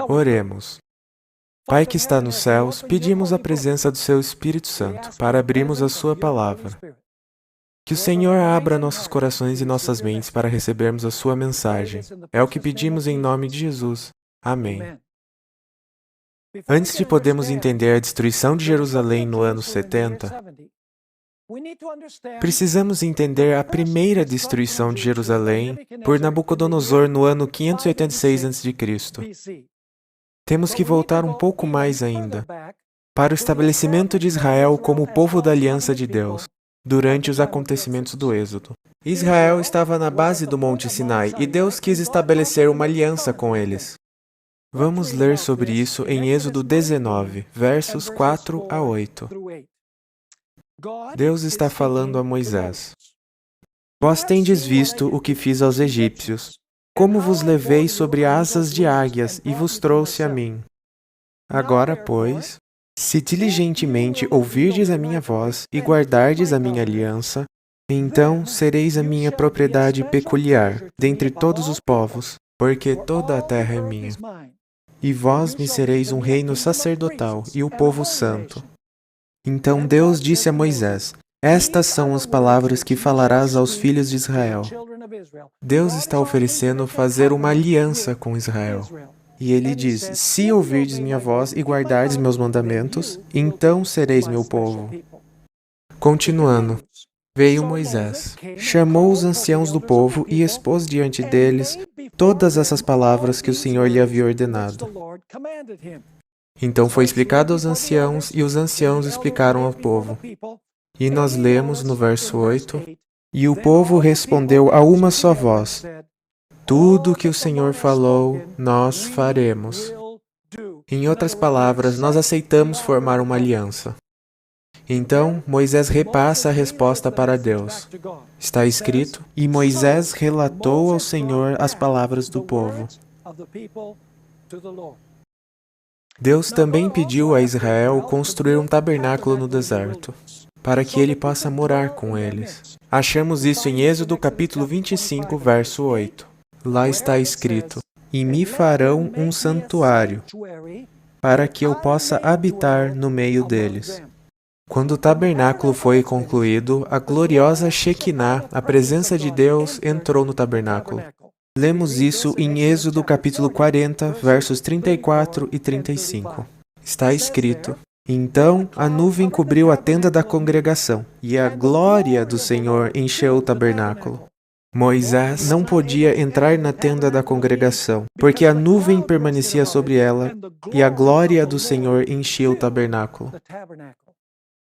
Oremos. Pai que está nos céus, pedimos a presença do Seu Espírito Santo para abrirmos a Sua palavra. Que o Senhor abra nossos corações e nossas mentes para recebermos a Sua mensagem. É o que pedimos em nome de Jesus. Amém. Antes de podermos entender a destruição de Jerusalém no ano 70, precisamos entender a primeira destruição de Jerusalém por Nabucodonosor no ano 586 a.C. Temos que voltar um pouco mais ainda, para o estabelecimento de Israel como o povo da aliança de Deus, durante os acontecimentos do Êxodo. Israel estava na base do Monte Sinai e Deus quis estabelecer uma aliança com eles. Vamos ler sobre isso em Êxodo 19, versos 4 a 8. Deus está falando a Moisés. Vós tendes visto o que fiz aos egípcios, como vos levei sobre asas de águias e vos trouxe a mim. Agora, pois, se diligentemente ouvirdes a minha voz e guardardes a minha aliança, então sereis a minha propriedade peculiar dentre todos os povos, porque toda a terra é minha. E vós me sereis um reino sacerdotal e o povo santo. Então Deus disse a Moisés: Estas são as palavras que falarás aos filhos de Israel. Deus está oferecendo fazer uma aliança com Israel. E ele diz: Se ouvirdes minha voz e guardardes meus mandamentos, então sereis meu povo. Continuando, veio Moisés, chamou os anciãos do povo e expôs diante deles todas essas palavras que o Senhor lhe havia ordenado. Então foi explicado aos anciãos e os anciãos explicaram ao povo. E nós lemos no verso 8, E o povo respondeu a uma só voz: Tudo que o Senhor falou, nós faremos. Em outras palavras, nós aceitamos formar uma aliança. Então, Moisés repassa a resposta para Deus. Está escrito: E Moisés relatou ao Senhor as palavras do povo. Deus também pediu a Israel construir um tabernáculo no deserto, para que ele possa morar com eles. Achamos isso em Êxodo capítulo 25, verso 8. Lá está escrito: E me farão um santuário, para que eu possa habitar no meio deles. Quando o tabernáculo foi concluído, a gloriosa Shekinah, a presença de Deus, entrou no tabernáculo. Lemos isso em Êxodo capítulo 40, versos 34 e 35. Está escrito: Então a nuvem cobriu a tenda da congregação, e a glória do Senhor encheu o tabernáculo. Moisés não podia entrar na tenda da congregação, porque a nuvem permanecia sobre ela, e a glória do Senhor enchia o tabernáculo.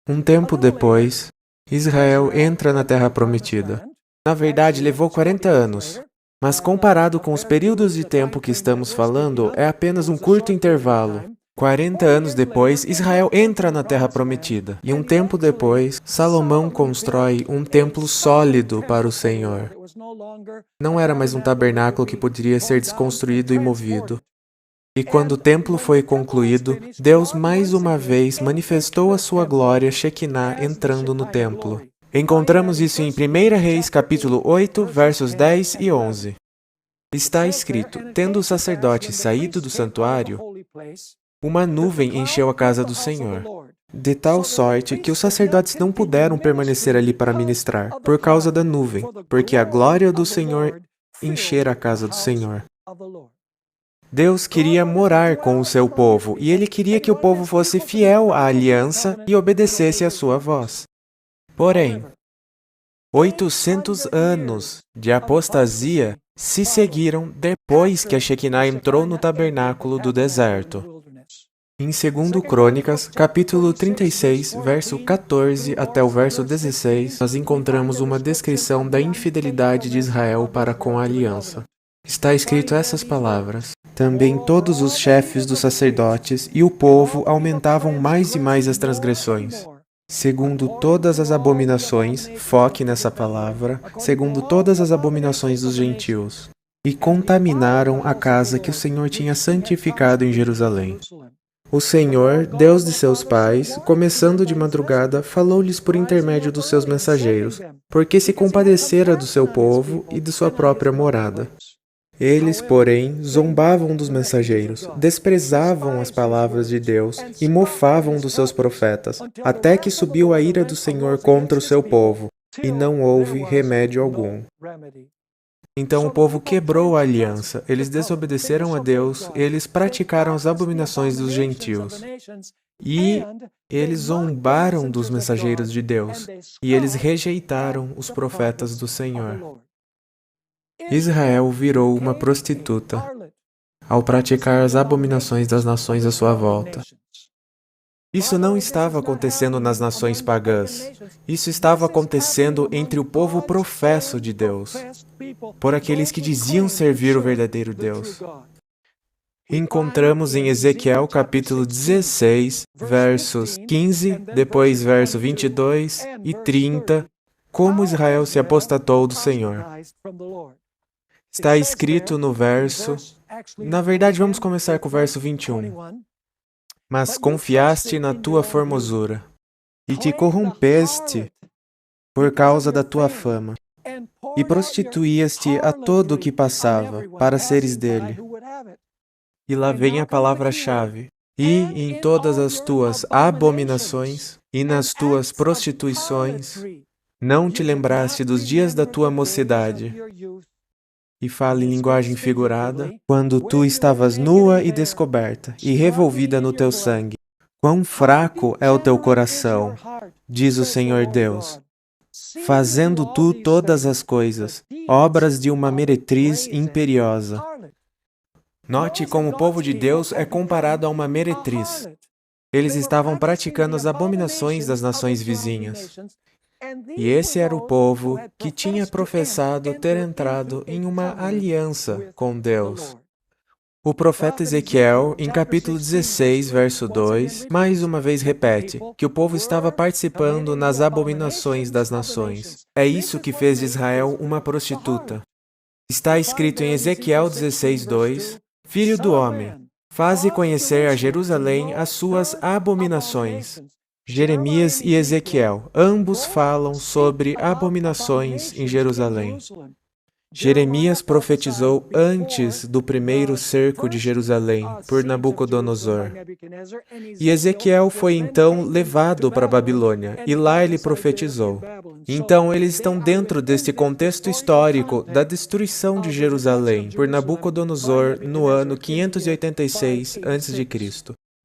Um tempo depois, Israel entra na Terra Prometida. Na verdade, levou 40 anos. Mas comparado com os períodos de tempo que estamos falando, é apenas um curto intervalo. 40 anos depois, Israel entra na Terra Prometida. E um tempo depois, Salomão constrói um templo sólido para o Senhor. Não era mais um tabernáculo que poderia ser desconstruído e movido. E quando o templo foi concluído, Deus mais uma vez manifestou a sua glória Shekinah entrando no templo. Encontramos isso em 1 Reis, capítulo 8, versos 10 e 11. Está escrito: Tendo o sacerdote saído do santuário, uma nuvem encheu a casa do Senhor, de tal sorte que os sacerdotes não puderam permanecer ali para ministrar, por causa da nuvem, porque a glória do Senhor enchera a casa do Senhor. Deus queria morar com o seu povo, e Ele queria que o povo fosse fiel à aliança e obedecesse à sua voz. Porém, 800 anos de apostasia se seguiram depois que a Shekinah entrou no tabernáculo do deserto. Em 2 Crônicas, capítulo 36, verso 14 até o verso 16, nós encontramos uma descrição da infidelidade de Israel para com a aliança. Está escrito essas palavras: Também todos os chefes dos sacerdotes e o povo aumentavam mais e mais as transgressões. Segundo todas as abominações, foque nessa palavra, segundo todas as abominações dos gentios, e contaminaram a casa que o Senhor tinha santificado em Jerusalém. O Senhor, Deus de seus pais, começando de madrugada, falou-lhes por intermédio dos seus mensageiros, porque se compadecera do seu povo e de sua própria morada. Eles, porém, zombavam dos mensageiros, desprezavam as palavras de Deus e mofavam dos seus profetas, até que subiu a ira do Senhor contra o seu povo, e não houve remédio algum. Então o povo quebrou a aliança, eles desobedeceram a Deus, eles praticaram as abominações dos gentios. E eles zombaram dos mensageiros de Deus, e eles rejeitaram os profetas do Senhor. Israel virou uma prostituta ao praticar as abominações das nações à sua volta. Isso não estava acontecendo nas nações pagãs. Isso estava acontecendo entre o povo professo de Deus, por aqueles que diziam servir o verdadeiro Deus. Encontramos em Ezequiel capítulo 16, versos 15, depois verso 22 e 30, como Israel se apostatou do Senhor. Está escrito no verso... Na verdade, vamos começar com o verso 21. Mas confiaste na tua formosura, e te corrompeste por causa da tua fama, e prostituías-te a todo o que passava, para seres dele. E lá vem a palavra-chave. E em todas as tuas abominações, e nas tuas prostituições, não te lembraste dos dias da tua mocidade. E fala em linguagem figurada, quando tu estavas nua e descoberta, e revolvida no teu sangue. Quão fraco é o teu coração, diz o Senhor Deus, fazendo tu todas as coisas, obras de uma meretriz imperiosa. Note como o povo de Deus é comparado a uma meretriz. Eles estavam praticando as abominações das nações vizinhas. E esse era o povo que tinha professado ter entrado em uma aliança com Deus. O profeta Ezequiel, em capítulo 16, verso 2, mais uma vez repete que o povo estava participando nas abominações das nações. É isso que fez de Israel uma prostituta. Está escrito em Ezequiel 16, 2, Filho do homem, faze conhecer a Jerusalém as suas abominações. Jeremias e Ezequiel, ambos falam sobre abominações em Jerusalém. Jeremias profetizou antes do primeiro cerco de Jerusalém por Nabucodonosor. E Ezequiel foi então levado para a Babilônia, e lá ele profetizou. Então eles estão dentro deste contexto histórico da destruição de Jerusalém por Nabucodonosor no ano 586 a.C.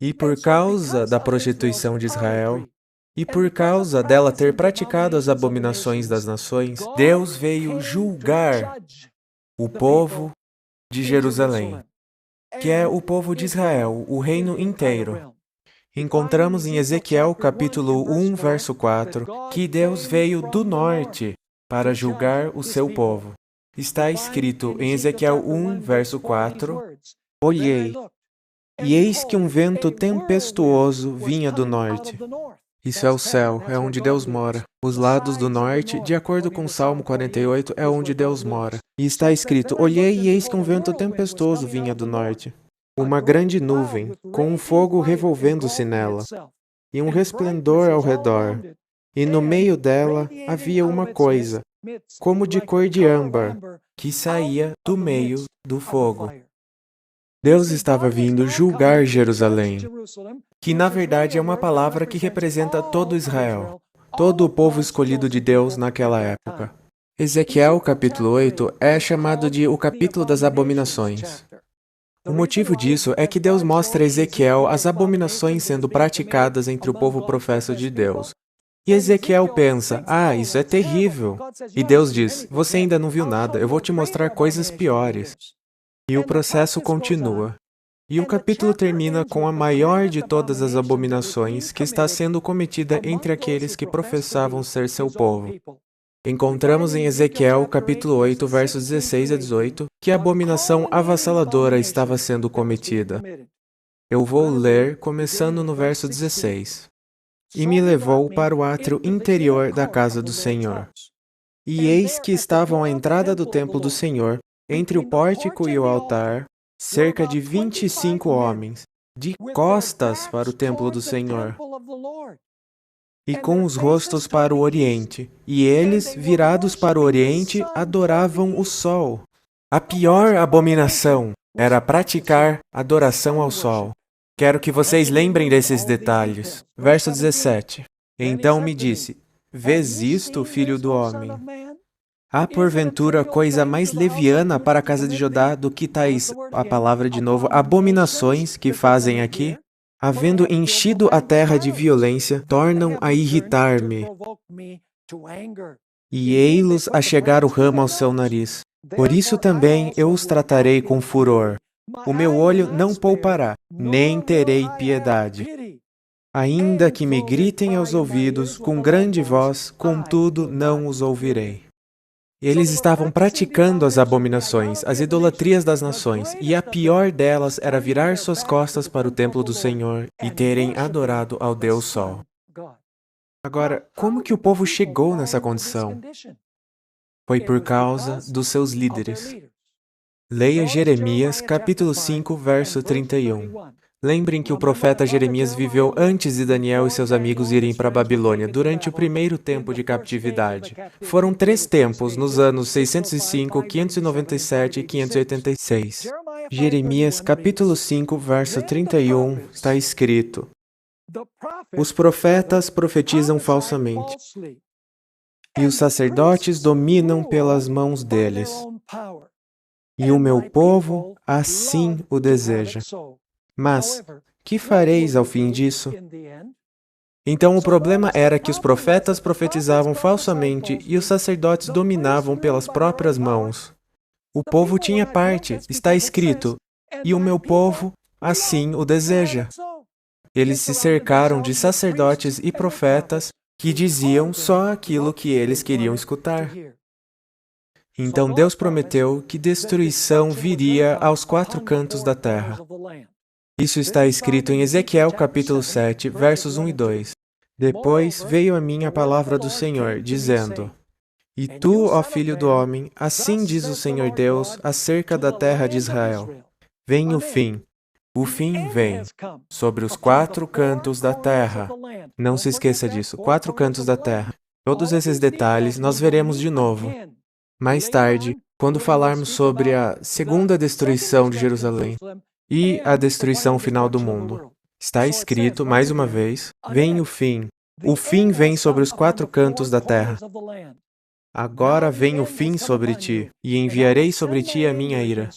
E por causa da prostituição de Israel, e por causa dela ter praticado as abominações das nações, Deus veio julgar o povo de Jerusalém, que é o povo de Israel, o reino inteiro. Encontramos em Ezequiel capítulo 1, verso 4, que Deus veio do norte para julgar o seu povo. Está escrito em Ezequiel 1, verso 4, Olhei, e eis que um vento tempestuoso vinha do norte. Isso é o céu, é onde Deus mora. Os lados do norte, de acordo com o Salmo 48, é onde Deus mora. E está escrito, Olhei e eis que um vento tempestuoso vinha do norte. Uma grande nuvem, com um fogo revolvendo-se nela, e um resplendor ao redor. E no meio dela havia uma coisa, como de cor de âmbar, que saía do meio do fogo. Deus estava vindo julgar Jerusalém, que na verdade é uma palavra que representa todo Israel, todo o povo escolhido de Deus naquela época. Ezequiel capítulo 8 é chamado de o capítulo das abominações. O motivo disso é que Deus mostra a Ezequiel as abominações sendo praticadas entre o povo professo de Deus. E Ezequiel pensa, isso é terrível. E Deus diz, você ainda não viu nada, eu vou te mostrar coisas piores. E o processo continua. E o capítulo termina com a maior de todas as abominações que está sendo cometida entre aqueles que professavam ser seu povo. Encontramos em Ezequiel, capítulo 8, versos 16 a 18, que a abominação avassaladora estava sendo cometida. Eu vou ler, começando no verso 16. E me levou para o átrio interior da casa do Senhor. E eis que estavam à entrada do templo do Senhor, entre o pórtico e o altar, cerca de 25 homens, de costas para o templo do Senhor, e com os rostos para o oriente. E eles, virados para o oriente, adoravam o sol. A pior abominação era praticar adoração ao sol. Quero que vocês lembrem desses detalhes. Verso 17. Então me disse: Vês isto, filho do homem? Há porventura coisa mais leviana para a casa de Judá do que tais, a palavra de novo, abominações que fazem aqui? Havendo enchido a terra de violência, tornam a irritar-me, e ei-los a chegar o ramo ao seu nariz. Por isso também eu os tratarei com furor. O meu olho não poupará, nem terei piedade. Ainda que me gritem aos ouvidos com grande voz, contudo não os ouvirei. Eles estavam praticando as abominações, as idolatrias das nações, e a pior delas era virar suas costas para o templo do Senhor e terem adorado ao Deus Sol. Agora, como que o povo chegou nessa condição? Foi por causa dos seus líderes. Leia Jeremias, capítulo 5, verso 31. Lembrem que o profeta Jeremias viveu antes de Daniel e seus amigos irem para a Babilônia, durante o primeiro tempo de captividade. Foram 3 tempos, nos anos 605, 597 e 586. Jeremias, capítulo 5, verso 31, está escrito: Os profetas profetizam falsamente, e os sacerdotes dominam pelas mãos deles. E o meu povo assim o deseja. Mas, que fareis ao fim disso? Então o problema era que os profetas profetizavam falsamente e os sacerdotes dominavam pelas próprias mãos. O povo tinha parte, está escrito, e o meu povo assim o deseja. Eles se cercaram de sacerdotes e profetas que diziam só aquilo que eles queriam escutar. Então Deus prometeu que destruição viria aos 4 cantos da terra. Isso está escrito em Ezequiel capítulo 7, versos 1 e 2. Depois veio a mim a palavra do Senhor, dizendo: E tu, ó filho do homem, assim diz o Senhor Deus acerca da terra de Israel: Vem o fim vem sobre os 4 cantos da terra. Não se esqueça disso, 4 cantos da terra. Todos esses detalhes nós veremos de novo mais tarde, quando falarmos sobre a segunda destruição de Jerusalém e a destruição final do mundo. Está escrito, mais uma vez, vem o fim vem sobre os 4 cantos da terra. Agora vem o fim sobre ti, e enviarei sobre ti a minha ira,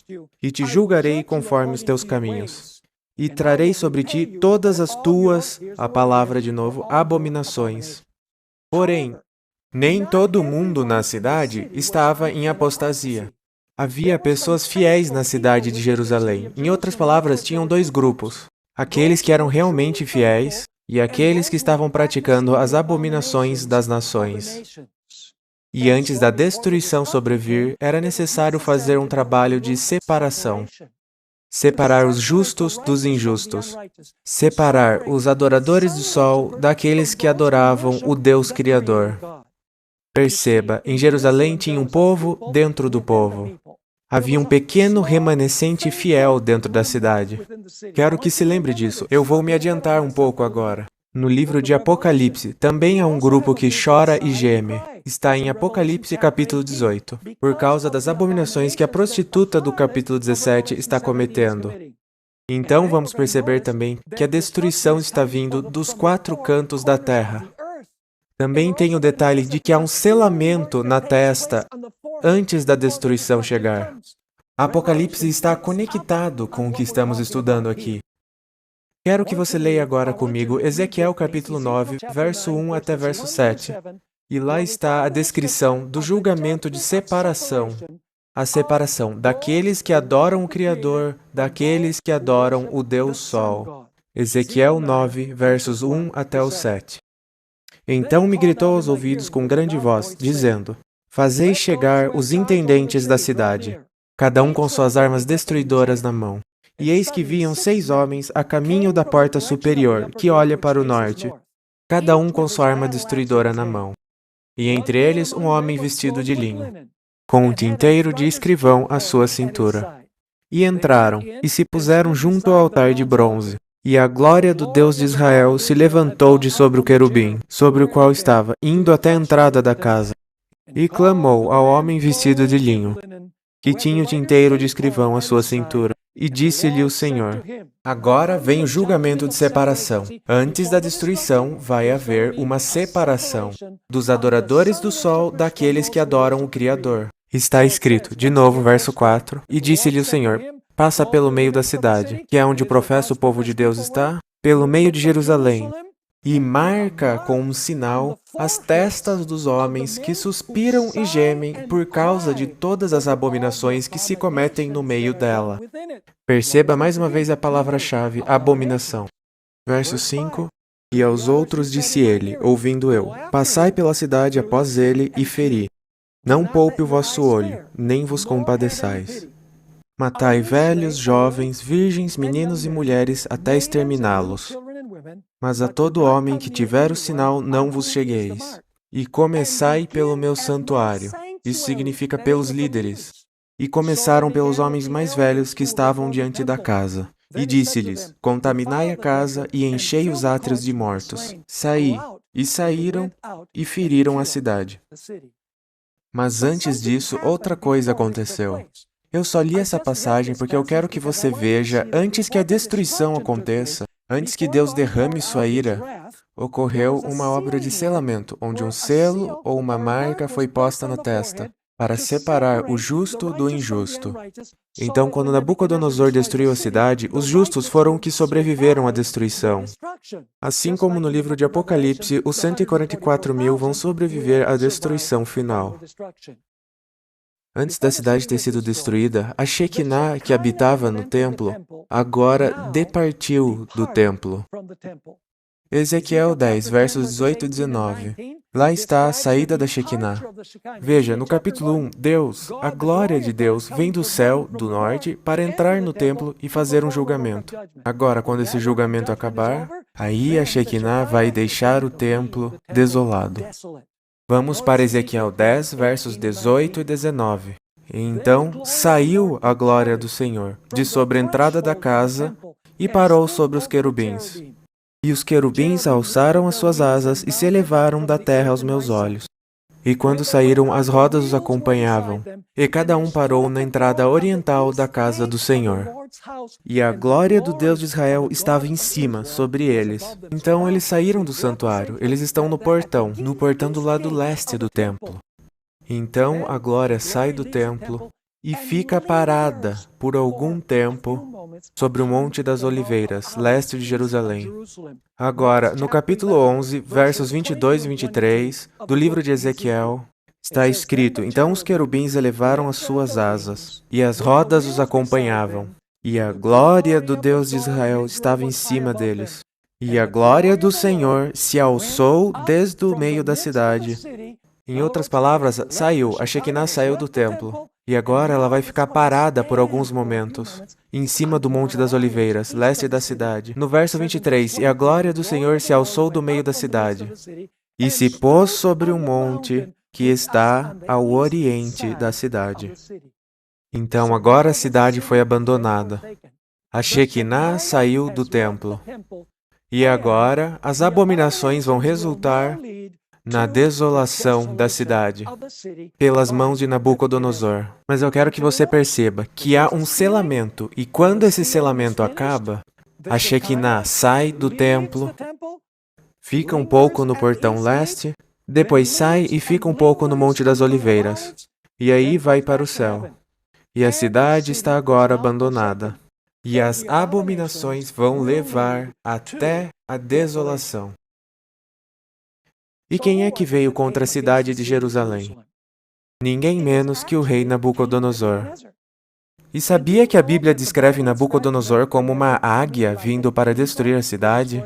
e te julgarei conforme os teus caminhos, e trarei sobre ti todas as tuas, a palavra de novo, abominações. Porém, nem todo mundo na cidade estava em apostasia. Havia pessoas fiéis na cidade de Jerusalém. Em outras palavras, tinham 2 grupos: aqueles que eram realmente fiéis e aqueles que estavam praticando as abominações das nações. E antes da destruição sobrevir, era necessário fazer um trabalho de separação. Separar os justos dos injustos. Separar os adoradores do sol daqueles que adoravam o Deus Criador. Perceba, em Jerusalém tinha um povo dentro do povo. Havia um pequeno remanescente fiel dentro da cidade. Quero que se lembre disso. Eu vou me adiantar um pouco agora. No livro de Apocalipse, também há um grupo que chora e geme. Está em Apocalipse capítulo 18, por causa das abominações que a prostituta do capítulo 17 está cometendo. Então vamos perceber também que a destruição está vindo dos 4 cantos da terra. Também tem o detalhe de que há um selamento na testa antes da destruição chegar. Apocalipse está conectado com o que estamos estudando aqui. Quero que você leia agora comigo Ezequiel capítulo 9, verso 1 até verso 7. E lá está a descrição do julgamento de separação. A separação daqueles que adoram o Criador, daqueles que adoram o Deus Sol. Ezequiel 9, versos 1 até o 7. Então me gritou aos ouvidos com grande voz, dizendo: Fazei chegar os intendentes da cidade, cada um com suas armas destruidoras na mão. E eis que viam 6 homens a caminho da porta superior, que olha para o norte, cada um com sua arma destruidora na mão. E entre eles um homem vestido de linho, com um tinteiro de escrivão à sua cintura. E entraram, e se puseram junto ao altar de bronze. E a glória do Deus de Israel se levantou de sobre o querubim, sobre o qual estava, indo até a entrada da casa. E clamou ao homem vestido de linho, que tinha o tinteiro de escrivão à sua cintura. E disse-lhe o Senhor: Agora vem o julgamento de separação. Antes da destruição vai haver uma separação dos adoradores do sol daqueles que adoram o Criador. Está escrito, de novo, verso 4, e disse-lhe o Senhor: Passa pelo meio da cidade, que é onde professa o povo de Deus está, pelo meio de Jerusalém, e marca com um sinal as testas dos homens que suspiram e gemem por causa de todas as abominações que se cometem no meio dela. Perceba mais uma vez a palavra-chave, abominação. Verso 5. E aos outros disse ele, ouvindo eu: Passai pela cidade após ele e feri. Não poupe o vosso olho, nem vos compadeçais. Matai velhos, jovens, virgens, meninos e mulheres, até exterminá-los. Mas a todo homem que tiver o sinal, não vos chegueis. E começai pelo meu santuário. Isso significa pelos líderes. E começaram pelos homens mais velhos que estavam diante da casa. E disse-lhes: Contaminai a casa e enchei os átrios de mortos. Saí. E saíram e feriram a cidade. Mas antes disso, outra coisa aconteceu. Eu só li essa passagem porque eu quero que você veja, antes que a destruição aconteça, antes que Deus derrame sua ira, ocorreu uma obra de selamento, onde um selo ou uma marca foi posta na testa, para separar o justo do injusto. Então, quando Nabucodonosor destruiu a cidade, os justos foram os que sobreviveram à destruição. Assim como no livro de Apocalipse, os 144.000 vão sobreviver à destruição final. Antes da cidade ter sido destruída, a Shekinah, que habitava no templo, agora departiu do templo. Ezequiel 10, versos 18 e 19. Lá está a saída da Shekinah. Veja, no capítulo 1, Deus, a glória de Deus, vem do céu, do norte, para entrar no templo e fazer um julgamento. Agora, quando esse julgamento acabar, aí a Shekinah vai deixar o templo desolado. Vamos para Ezequiel 10, versos 18 e 19. Então saiu a glória do Senhor de sobre a entrada da casa e parou sobre os querubins. E os querubins alçaram as suas asas e se elevaram da terra aos meus olhos. E quando saíram, as rodas os acompanhavam, e cada um parou na entrada oriental da casa do Senhor. E a glória do Deus de Israel estava em cima, sobre eles. Então eles saíram do santuário, eles estão no portão do lado leste do templo. Então a glória sai do templo e fica parada por algum tempo sobre o Monte das Oliveiras, leste de Jerusalém. Agora, no capítulo 11, versos 22 e 23, do livro de Ezequiel, está escrito: Então os querubins elevaram as suas asas, e as rodas os acompanhavam, e a glória do Deus de Israel estava em cima deles. E a glória do Senhor se alçou desde o meio da cidade. Em outras palavras, a Shekinah saiu do templo. E agora ela vai ficar parada por alguns momentos, em cima do Monte das Oliveiras, leste da cidade. No verso 23, e a glória do Senhor se alçou do meio da cidade, e se pôs sobre um monte que está ao oriente da cidade. Então agora a cidade foi abandonada. A Shekinah saiu do templo. E agora as abominações vão resultar na desolação da cidade, pelas mãos de Nabucodonosor. Mas eu quero que você perceba que há um selamento, e quando esse selamento acaba, a Shekinah sai do templo, fica um pouco no portão leste, depois sai e fica um pouco no Monte das Oliveiras, e aí vai para o céu. E a cidade está agora abandonada, e as abominações vão levar até a desolação. E quem é que veio contra a cidade de Jerusalém? Ninguém menos que o rei Nabucodonosor. E sabia que a Bíblia descreve Nabucodonosor como uma águia vindo para destruir a cidade?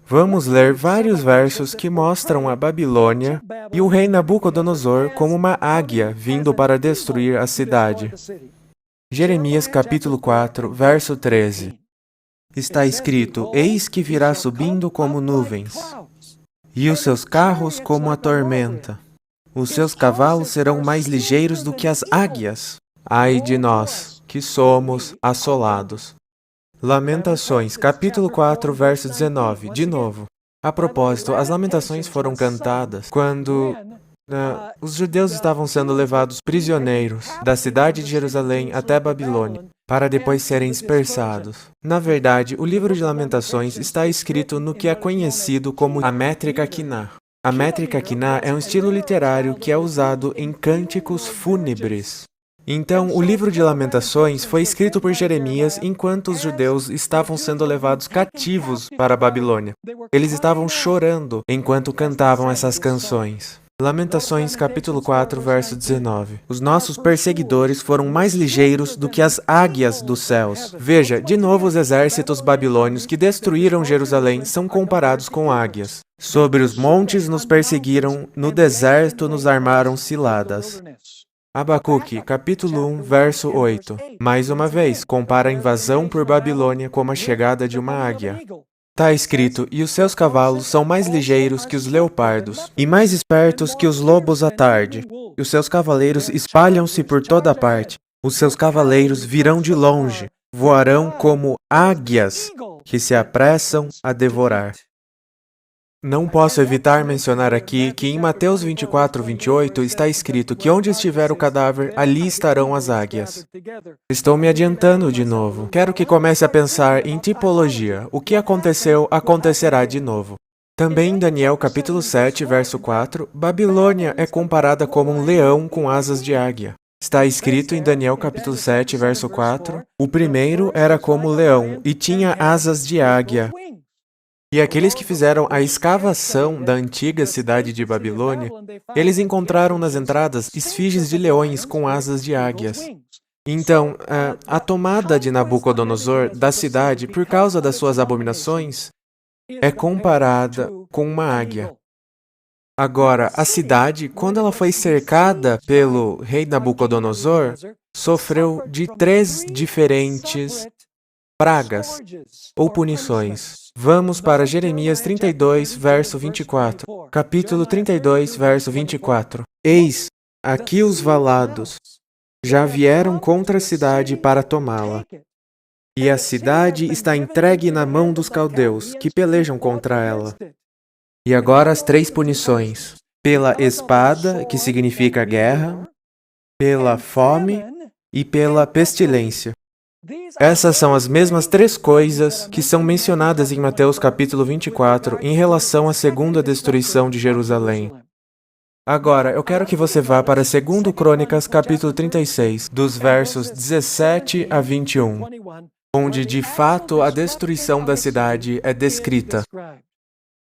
Vamos ler vários versos que mostram a Babilônia e o rei Nabucodonosor como uma águia vindo para destruir a cidade. Jeremias capítulo 4, verso 13. Está escrito: Eis que virá subindo como nuvens, e os seus carros como a tormenta. Os seus cavalos serão mais ligeiros do que as águias. Ai de nós, que somos assolados. Lamentações, capítulo 4, verso 19. De novo. A propósito, as lamentações foram cantadas quando Os judeus estavam sendo levados prisioneiros da cidade de Jerusalém até Babilônia, para depois serem dispersados. Na verdade, o livro de Lamentações está escrito no que é conhecido como a métrica Quiná. A métrica Quiná é um estilo literário que é usado em cânticos fúnebres. Então, o livro de Lamentações foi escrito por Jeremias enquanto os judeus estavam sendo levados cativos para a Babilônia. Eles estavam chorando enquanto cantavam essas canções. Lamentações capítulo 4, verso 19. Os nossos perseguidores foram mais ligeiros do que as águias dos céus. Veja, de novo os exércitos babilônios que destruíram Jerusalém são comparados com águias. Sobre os montes nos perseguiram, no deserto nos armaram ciladas. Abacuque, capítulo 1, verso 8. Mais uma vez, compara a invasão por Babilônia como a chegada de uma águia. Está escrito, e os seus cavalos são mais ligeiros que os leopardos, e mais espertos que os lobos à tarde. E os seus cavaleiros espalham-se por toda parte. Os seus cavaleiros virão de longe, voarão como águias que se apressam a devorar. Não posso evitar mencionar aqui que em Mateus 24, 28 está escrito que onde estiver o cadáver, ali estarão as águias. Estou me adiantando de novo. Quero que comece a pensar em tipologia. O que aconteceu, acontecerá de novo. Também em Daniel capítulo 7, verso 4, Babilônia é comparada como um leão com asas de águia. Está escrito em Daniel capítulo 7, verso 4, o primeiro era como leão e tinha asas de águia. E aqueles que fizeram a escavação da antiga cidade de Babilônia, eles encontraram nas entradas esfinges de leões com asas de águias. Então, a tomada de Nabucodonosor da cidade por causa das suas abominações é comparada com uma águia. Agora, a cidade, quando ela foi cercada pelo rei Nabucodonosor, sofreu de 3 diferentes pragas ou punições. Vamos para Jeremias 32, verso 24. Capítulo 32, verso 24. Eis, aqui os valados já vieram contra a cidade para tomá-la. E a cidade está entregue na mão dos caldeus, que pelejam contra ela. E agora as 3 punições. Pela espada, que significa guerra, pela fome e pela pestilência. Essas são as mesmas 3 coisas que são mencionadas em Mateus capítulo 24 em relação à segunda destruição de Jerusalém. Agora, eu quero que você vá para 2 Crônicas capítulo 36, dos versos 17 a 21, onde de fato a destruição da cidade é descrita.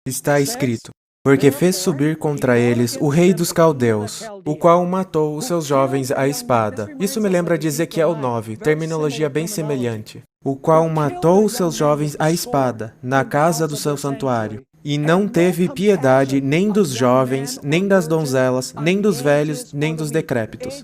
Está escrito: porque fez subir contra eles o rei dos caldeus, o qual matou os seus jovens à espada. Isso me lembra de Ezequiel 9, terminologia bem semelhante. O qual matou os seus jovens à espada, na casa do seu santuário. E não teve piedade nem dos jovens, nem das donzelas, nem dos velhos, nem dos decrépitos.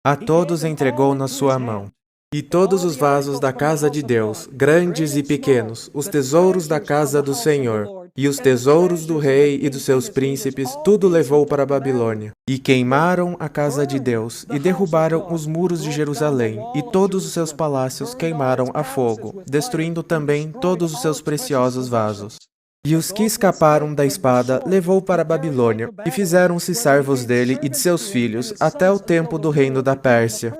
A todos entregou na sua mão. E todos os vasos da casa de Deus, grandes e pequenos, os tesouros da casa do Senhor, e os tesouros do rei e dos seus príncipes, tudo levou para a Babilônia. E queimaram a casa de Deus, e derrubaram os muros de Jerusalém, e todos os seus palácios queimaram a fogo, destruindo também todos os seus preciosos vasos. E os que escaparam da espada levou para a Babilônia, e fizeram-se servos dele e de seus filhos, até o tempo do reino da Pérsia,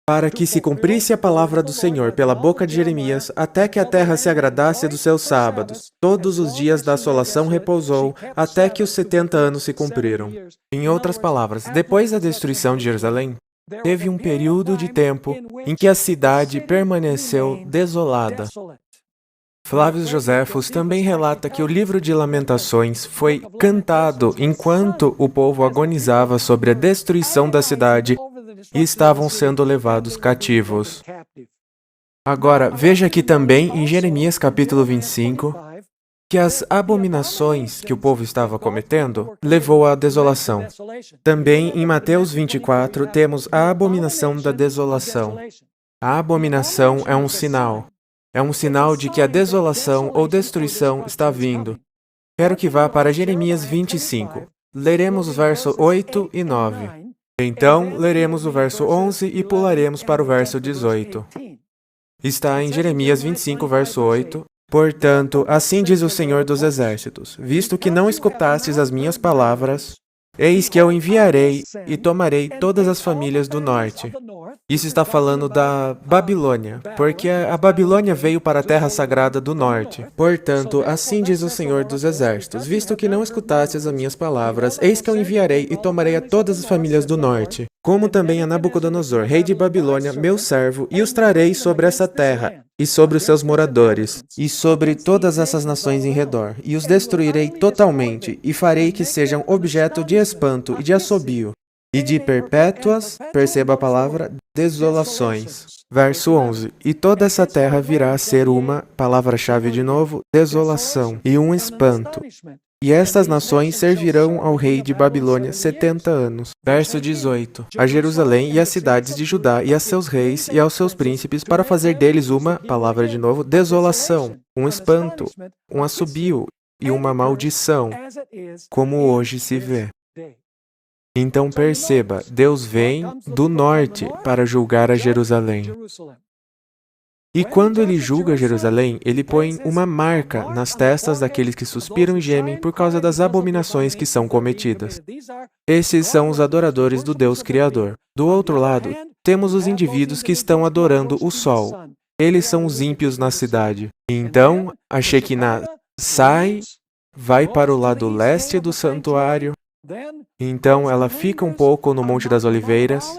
para que se cumprisse a palavra do Senhor pela boca de Jeremias, até que a terra se agradasse dos seus sábados. Todos os dias da assolação repousou, até que os 70 anos se cumpriram. Em outras palavras, depois da destruição de Jerusalém, teve um período de tempo em que a cidade permaneceu desolada. Flávio Joséfos também relata que o livro de Lamentações foi cantado enquanto o povo agonizava sobre a destruição da cidade e estavam sendo levados cativos. Agora, veja aqui também em Jeremias capítulo 25, que as abominações que o povo estava cometendo levou à desolação. Também em Mateus 24 temos a abominação da desolação. A abominação é um sinal. É um sinal de que a desolação ou destruição está vindo. Quero que vá para Jeremias 25. Leremos os versos 8 e 9. Então, leremos o verso 11 e pularemos para o verso 18. Está em Jeremias 25, verso 8. Portanto, assim diz o Senhor dos Exércitos, visto que não escutastes as minhas palavras, Eis que eu enviarei e tomarei todas as famílias do norte. Isso está falando da Babilônia, porque a Babilônia veio para a terra sagrada do norte. Portanto, assim diz o Senhor dos Exércitos, visto que não escutastes as minhas palavras, eis que eu enviarei e tomarei a todas as famílias do norte, como também a Nabucodonosor, rei de Babilônia, meu servo, e os trarei sobre essa terra, e sobre os seus moradores, e sobre todas essas nações em redor, e os destruirei totalmente, e farei que sejam objeto de espanto e de assobio, e de perpétuas, perceba a palavra, desolações. Verso 11. E toda essa terra virá a ser uma, palavra-chave de novo, desolação, e um espanto. E estas nações servirão ao rei de Babilônia 70 anos. Verso 18. A Jerusalém e as cidades de Judá e a seus reis e aos seus príncipes para fazer deles uma, palavra de novo, desolação, um espanto, um assobio e uma maldição, como hoje se vê. Então perceba, Deus vem do norte para julgar a Jerusalém. E quando ele julga Jerusalém, ele põe uma marca nas testas daqueles que suspiram e gemem por causa das abominações que são cometidas. Esses são os adoradores do Deus Criador. Do outro lado, temos os indivíduos que estão adorando o sol. Eles são os ímpios na cidade. Então, a Shekinah sai, vai para o lado leste do santuário. Então, ela fica um pouco no Monte das Oliveiras.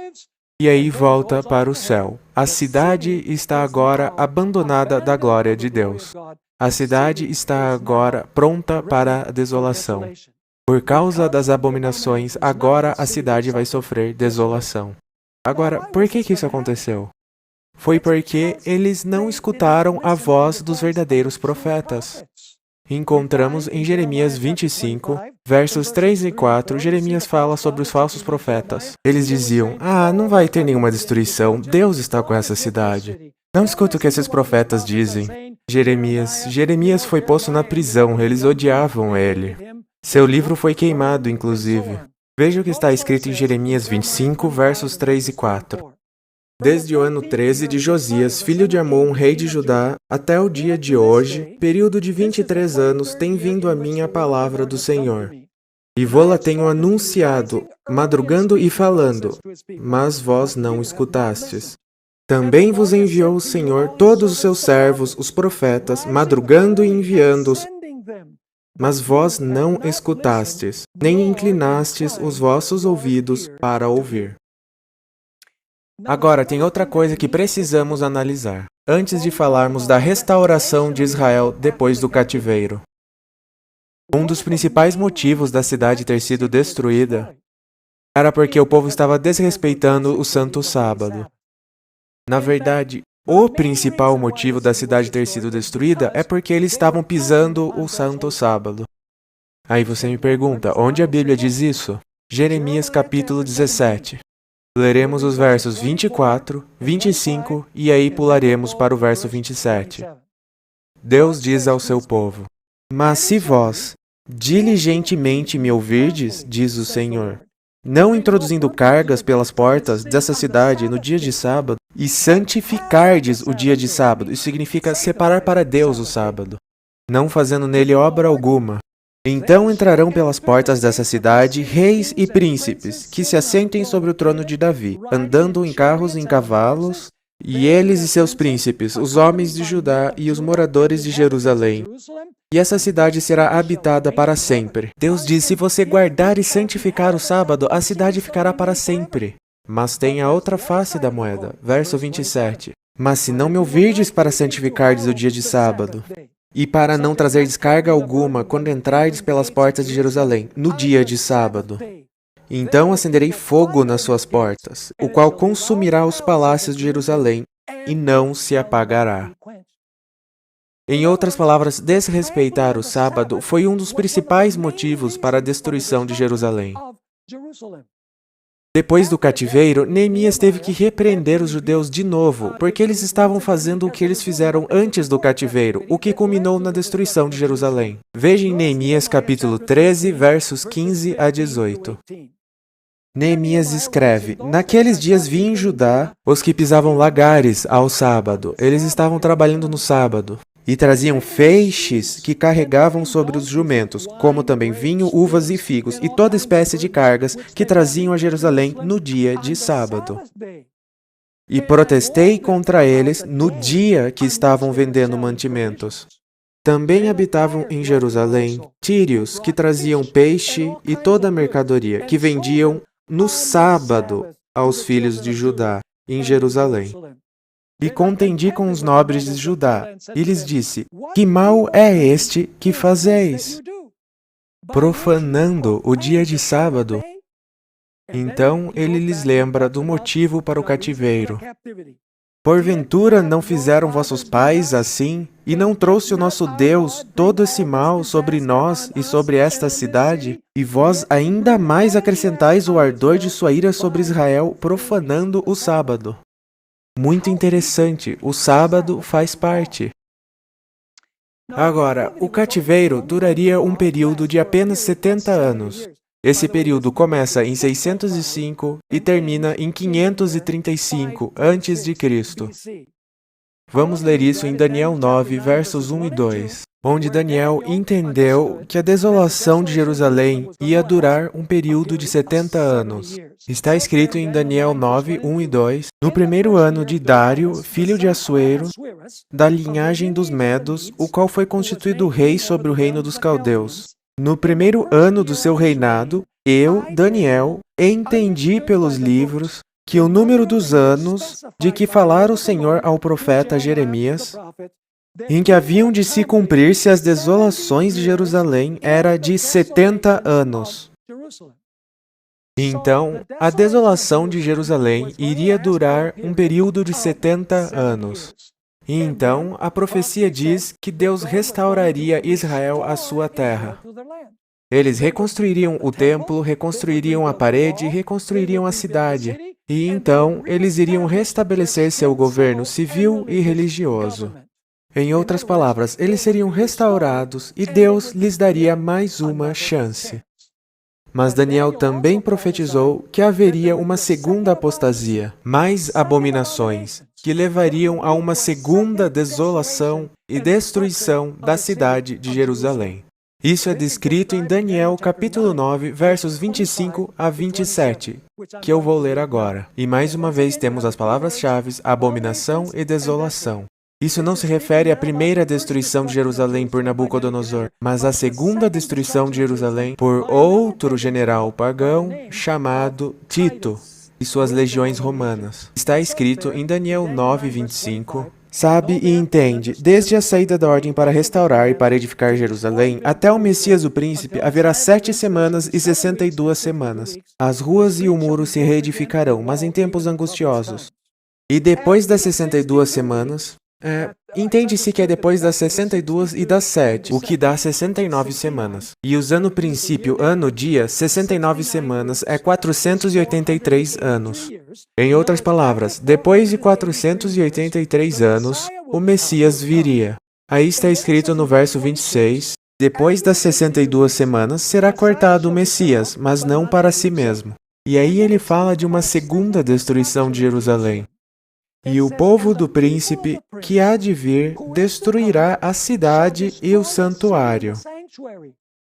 E aí volta para o céu. A cidade está agora abandonada da glória de Deus. A cidade está agora pronta para a desolação. Por causa das abominações, agora a cidade vai sofrer desolação. Agora, por que isso aconteceu? Foi porque eles não escutaram a voz dos verdadeiros profetas. Encontramos em Jeremias 25, versos 3 e 4, Jeremias fala sobre os falsos profetas. Eles diziam, não vai ter nenhuma destruição, Deus está com essa cidade. Não escuta o que esses profetas dizem. Jeremias foi posto na prisão, eles odiavam ele. Seu livro foi queimado, inclusive. Veja o que está escrito em Jeremias 25, versos 3 e 4. Desde o ano 13 de Josias, filho de Amon, rei de Judá, até o dia de hoje, período de 23 anos, tem vindo a mim a palavra do Senhor. E vô-la tenho anunciado, madrugando e falando, mas vós não escutastes. Também vos enviou o Senhor todos os seus servos, os profetas, madrugando e enviando-os, mas vós não escutastes, nem inclinastes os vossos ouvidos para ouvir. Agora, tem outra coisa que precisamos analisar, antes de falarmos da restauração de Israel depois do cativeiro. Um dos principais motivos da cidade ter sido destruída era porque o povo estava desrespeitando o Santo Sábado. Na verdade, o principal motivo da cidade ter sido destruída é porque eles estavam pisando o Santo Sábado. Aí você me pergunta, onde a Bíblia diz isso? Jeremias capítulo 17. Leremos os versos 24, 25 e aí pularemos para o verso 27. Deus diz ao seu povo, mas se vós diligentemente me ouvirdes, diz o Senhor, não introduzindo cargas pelas portas dessa cidade no dia de sábado, e santificardes o dia de sábado, isso significa separar para Deus o sábado, não fazendo nele obra alguma, então entrarão pelas portas dessa cidade reis e príncipes, que se assentem sobre o trono de Davi, andando em carros e em cavalos, e eles e seus príncipes, os homens de Judá e os moradores de Jerusalém. E essa cidade será habitada para sempre. Deus diz, se você guardar e santificar o sábado, a cidade ficará para sempre. Mas tem a outra face da moeda. Verso 27. Mas se não me ouvirdes para santificardes o dia de sábado, e para não trazer descarga alguma quando entrardes pelas portas de Jerusalém, no dia de sábado. Então acenderei fogo nas suas portas, o qual consumirá os palácios de Jerusalém, e não se apagará. Em outras palavras, desrespeitar o sábado foi um dos principais motivos para a destruição de Jerusalém. Depois do cativeiro, Neemias teve que repreender os judeus de novo, porque eles estavam fazendo o que eles fizeram antes do cativeiro, o que culminou na destruição de Jerusalém. Veja em Neemias capítulo 13, versos 15 a 18. Neemias escreve, naqueles dias vi em Judá os que pisavam lagares ao sábado. Eles estavam trabalhando no sábado. E traziam feixes que carregavam sobre os jumentos, como também vinho, uvas e figos, e toda espécie de cargas que traziam a Jerusalém no dia de sábado. E protestei contra eles no dia que estavam vendendo mantimentos. Também habitavam em Jerusalém tírios que traziam peixe e toda a mercadoria, que vendiam no sábado aos filhos de Judá, em Jerusalém. E contendi com os nobres de Judá, e lhes disse: Que mal é este que fazeis, profanando o dia de sábado? Então ele lhes lembra do motivo para o cativeiro. Porventura não fizeram vossos pais assim, e não trouxe o nosso Deus todo esse mal sobre nós e sobre esta cidade? E vós ainda mais acrescentais o ardor de sua ira sobre Israel, profanando o sábado. Muito interessante, o sábado faz parte. Agora, o cativeiro duraria um período de apenas 70 anos. Esse período começa em 605 e termina em 535 a.C. Vamos ler isso em Daniel 9, versos 1 e 2, onde Daniel entendeu que a desolação de Jerusalém ia durar um período de 70 anos. Está escrito em Daniel 9, 1 e 2, no primeiro ano de Dário, filho de Assuero, da linhagem dos Medos, o qual foi constituído rei sobre o reino dos caldeus. No primeiro ano do seu reinado, eu, Daniel, entendi pelos livros que o número dos anos de que falara o Senhor ao profeta Jeremias, em que haviam de se cumprir-se as desolações de Jerusalém, era de 70 anos. Então, a desolação de Jerusalém iria durar um período de 70 anos. E então, a profecia diz que Deus restauraria Israel à sua terra. Eles reconstruiriam o templo, reconstruiriam a parede, reconstruiriam a cidade. E então, eles iriam restabelecer seu governo civil e religioso. Em outras palavras, eles seriam restaurados e Deus lhes daria mais uma chance. Mas Daniel também profetizou que haveria uma segunda apostasia, mais abominações, que levariam a uma segunda desolação e destruição da cidade de Jerusalém. Isso é descrito em Daniel capítulo 9, versos 25 a 27, que eu vou ler agora. E mais uma vez temos as palavras-chave abominação e desolação. Isso não se refere à primeira destruição de Jerusalém por Nabucodonosor, mas à segunda destruição de Jerusalém por outro general pagão chamado Tito e suas legiões romanas. Está escrito em Daniel 9, 25. Sabe e entende, desde a saída da ordem para restaurar e para edificar Jerusalém, até o Messias o Príncipe, haverá 7 semanas e 62 semanas. As ruas e o muro se reedificarão, mas em tempos angustiosos. E depois das 62 semanas... entende-se que é depois das 62 e das 7, o que dá 69 semanas. E usando o princípio ano-dia, 69 semanas é 483 anos. Em outras palavras, depois de 483 anos, o Messias viria. Aí está escrito no verso 26, depois das 62 semanas será cortado o Messias, mas não para si mesmo. E aí ele fala de uma segunda destruição de Jerusalém. E o povo do príncipe que há de vir destruirá a cidade e o santuário.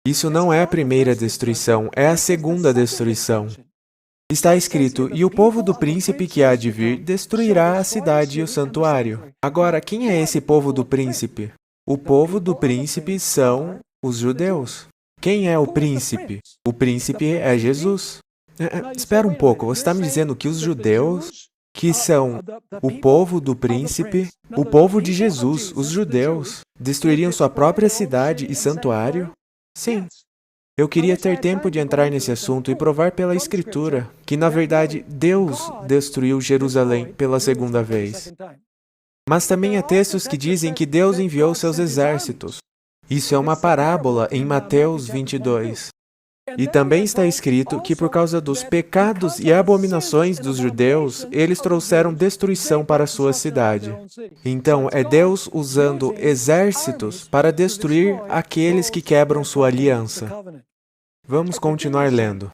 Isso não é a primeira destruição, é a segunda destruição. Está escrito, e o povo do príncipe que há de vir destruirá a cidade e o santuário. Agora, quem é esse povo do príncipe? O povo do príncipe são os judeus. Quem é o príncipe? O príncipe é Jesus. Espera um pouco, você está me dizendo que os judeus, que são o povo do príncipe, o povo de Jesus, os judeus, destruiriam sua própria cidade e santuário? Sim. Eu queria ter tempo de entrar nesse assunto e provar pela Escritura que, na verdade, Deus destruiu Jerusalém pela segunda vez. Mas também há textos que dizem que Deus enviou seus exércitos. Isso é uma parábola em Mateus 22. E também está escrito que por causa dos pecados e abominações dos judeus, eles trouxeram destruição para a sua cidade. Então, é Deus usando exércitos para destruir aqueles que quebram sua aliança. Vamos continuar lendo.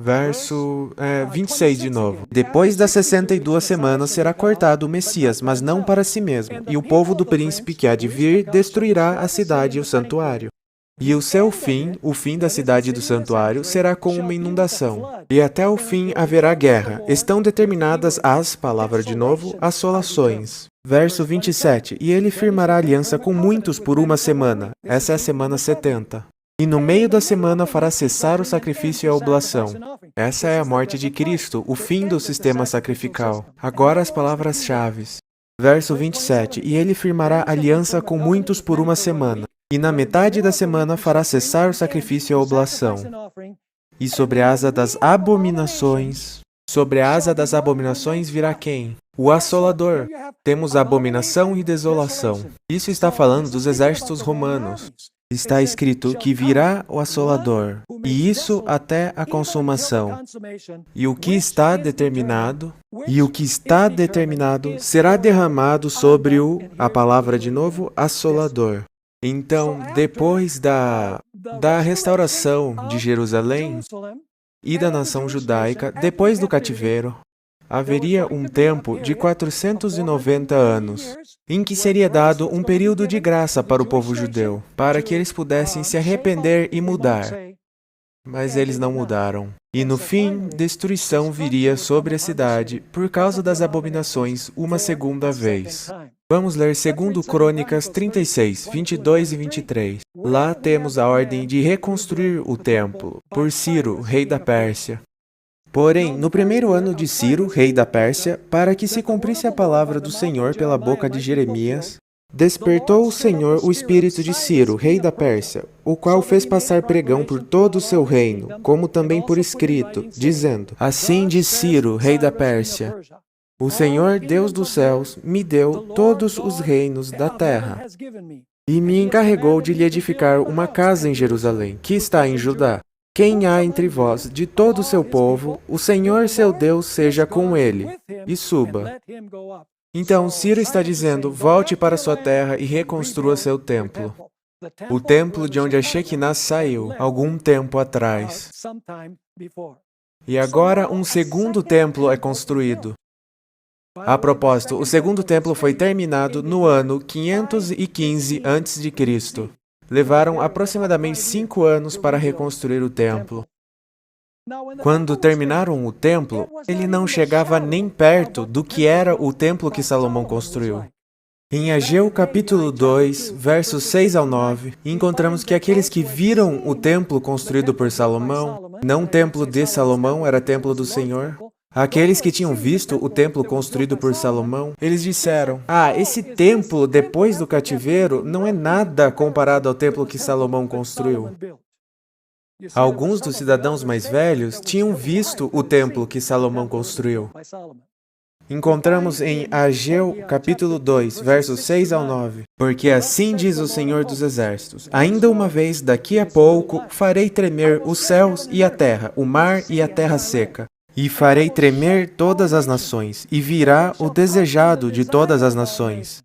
Verso 26 de novo. Depois das 62 semanas será cortado o Messias, mas não para si mesmo. E o povo do príncipe que há de vir, destruirá a cidade e o santuário. E o seu fim, o fim da cidade e do santuário, será como uma inundação. E até o fim haverá guerra. Estão determinadas as, palavra de novo, assolações. Verso 27. E ele firmará aliança com muitos por uma semana. Essa é a semana 70. E no meio da semana fará cessar o sacrifício e a oblação. Essa é a morte de Cristo, o fim do sistema sacrificial. Agora as palavras-chave. Verso 27. E ele firmará aliança com muitos por uma semana. E na metade da semana fará cessar o sacrifício e a oblação. E sobre a asa das abominações virá quem? O assolador. Temos abominação e desolação. Isso está falando dos exércitos romanos. Está escrito que virá o assolador, e isso até a consumação. E o que está determinado será derramado sobre a palavra de novo, assolador. Então, depois da restauração de Jerusalém e da nação judaica, depois do cativeiro, haveria um tempo de 490 anos, em que seria dado um período de graça para o povo judeu, para que eles pudessem se arrepender e mudar. Mas eles não mudaram. E no fim, destruição viria sobre a cidade por causa das abominações uma segunda vez. Vamos ler 2 Crônicas 36, 22 e 23. Lá temos a ordem de reconstruir o templo por Ciro, rei da Pérsia. Porém, no primeiro ano de Ciro, rei da Pérsia, para que se cumprisse a palavra do Senhor pela boca de Jeremias, despertou o Senhor o espírito de Ciro, rei da Pérsia, o qual fez passar pregão por todo o seu reino, como também por escrito, dizendo: Assim diz Ciro, rei da Pérsia: O Senhor, Deus dos céus, me deu todos os reinos da terra, e me encarregou de lhe edificar uma casa em Jerusalém, que está em Judá. Quem há entre vós, de todo o seu povo, o Senhor seu Deus seja com ele, e suba. Então, Ciro está dizendo, volte para sua terra e reconstrua seu templo. O templo de onde a Shekinah saiu, algum tempo atrás. E agora um segundo templo é construído. A propósito, o segundo templo foi terminado no ano 515 a.C. Levaram aproximadamente 5 anos para reconstruir o templo. Quando terminaram o templo, ele não chegava nem perto do que era o templo que Salomão construiu. Em Ageu capítulo 2, versos 6 ao 9, encontramos que aqueles que viram o templo construído por Salomão, não o templo de Salomão, era templo do Senhor, aqueles que tinham visto o templo construído por Salomão, eles disseram, esse templo depois do cativeiro não é nada comparado ao templo que Salomão construiu. Alguns dos cidadãos mais velhos tinham visto o templo que Salomão construiu. Encontramos em Ageu capítulo 2, versos 6 ao 9. Porque assim diz o Senhor dos Exércitos, ainda uma vez, daqui a pouco, farei tremer os céus e a terra, o mar e a terra seca. E farei tremer todas as nações, e virá o desejado de todas as nações.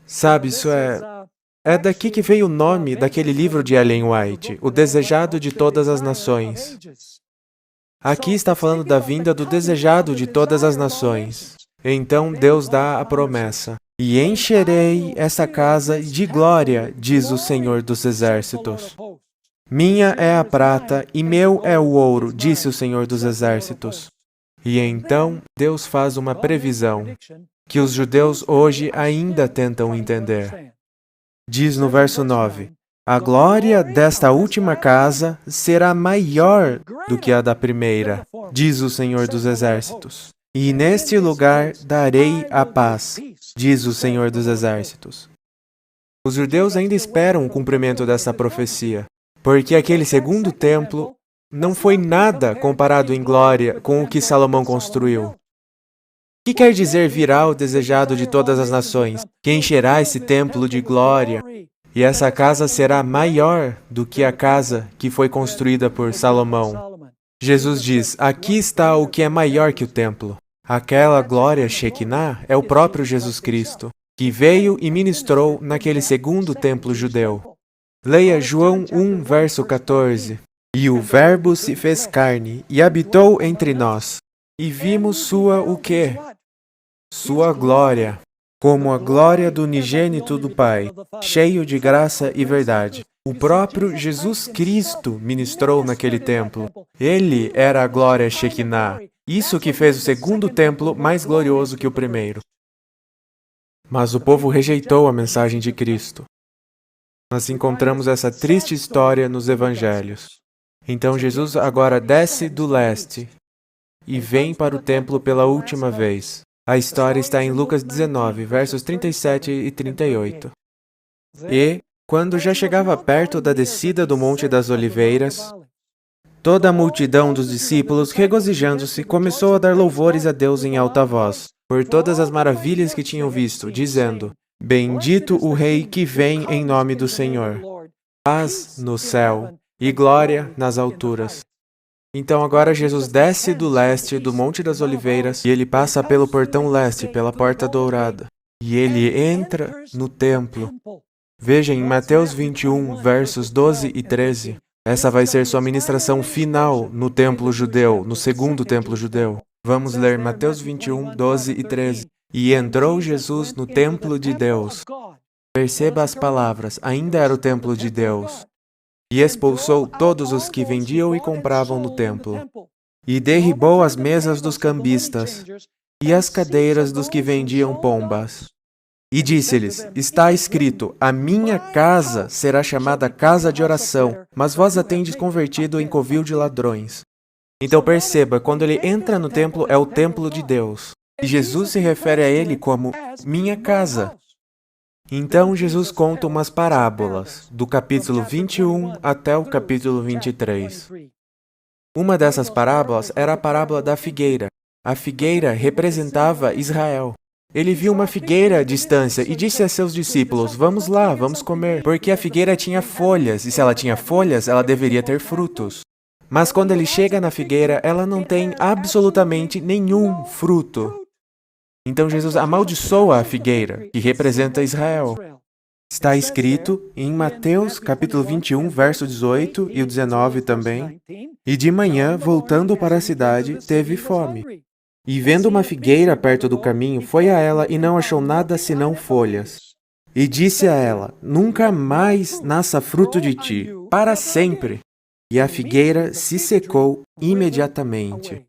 Sabe, isso é daqui que veio o nome daquele livro de Ellen White, O Desejado de Todas as Nações. Aqui está falando da vinda do desejado de todas as nações. Então Deus dá a promessa. E encherei essa casa de glória, diz o Senhor dos Exércitos. Minha é a prata e meu é o ouro, disse o Senhor dos Exércitos. E então Deus faz uma previsão que os judeus hoje ainda tentam entender. Diz no verso 9, a glória desta última casa será maior do que a da primeira, diz o Senhor dos Exércitos. E neste lugar darei a paz, diz o Senhor dos Exércitos. Os judeus ainda esperam o cumprimento dessa profecia, porque aquele segundo templo não foi nada comparado em glória com o que Salomão construiu. O que quer dizer virá o desejado de todas as nações, que encherá esse templo de glória, e essa casa será maior do que a casa que foi construída por Salomão. Jesus diz, aqui está o que é maior que o templo. Aquela glória Shekinah é o próprio Jesus Cristo, que veio e ministrou naquele segundo templo judeu. Leia João 1, verso 14. E o Verbo se fez carne e habitou entre nós. E vimos sua o quê? Sua glória, como a glória do unigênito do Pai, cheio de graça e verdade. O próprio Jesus Cristo ministrou naquele templo. Ele era a glória Shekinah, isso que fez o segundo templo mais glorioso que o primeiro. Mas o povo rejeitou a mensagem de Cristo. Nós encontramos essa triste história nos evangelhos. Então Jesus agora desce do leste e vem para o templo pela última vez. A história está em Lucas 19, versos 37 e 38. E, quando já chegava perto da descida do Monte das Oliveiras, toda a multidão dos discípulos, regozijando-se, começou a dar louvores a Deus em alta voz, por todas as maravilhas que tinham visto, dizendo: Bendito o Rei que vem em nome do Senhor. Paz no céu e glória nas alturas. Então agora Jesus desce do leste do Monte das Oliveiras e ele passa pelo portão leste, pela porta dourada. E ele entra no templo. Veja em Mateus 21, versos 12 e 13. Essa vai ser sua ministração final no templo judeu, no segundo templo judeu. Vamos ler Mateus 21, 12 e 13. E entrou Jesus no templo de Deus. Perceba as palavras, ainda era o templo de Deus. E expulsou todos os que vendiam e compravam no templo. E derribou as mesas dos cambistas e as cadeiras dos que vendiam pombas. E disse-lhes: Está escrito, a minha casa será chamada casa de oração, mas vós a tendes convertido em covil de ladrões. Então perceba, quando ele entra no templo, é o templo de Deus. E Jesus se refere a ele como minha casa. Então Jesus conta umas parábolas, do capítulo 21 até o capítulo 23. Uma dessas parábolas era a parábola da figueira. A figueira representava Israel. Ele viu uma figueira à distância e disse a seus discípulos: Vamos lá, vamos comer, porque a figueira tinha folhas, e se ela tinha folhas, ela deveria ter frutos. Mas quando ele chega na figueira, ela não tem absolutamente nenhum fruto. Então Jesus amaldiçoa a figueira, que representa Israel. Está escrito em Mateus capítulo 21, verso 18 e o 19 também. E de manhã, voltando para a cidade, teve fome. E vendo uma figueira perto do caminho, foi a ela e não achou nada senão folhas. E disse a ela: Nunca mais nasça fruto de ti, para sempre. E a figueira se secou imediatamente.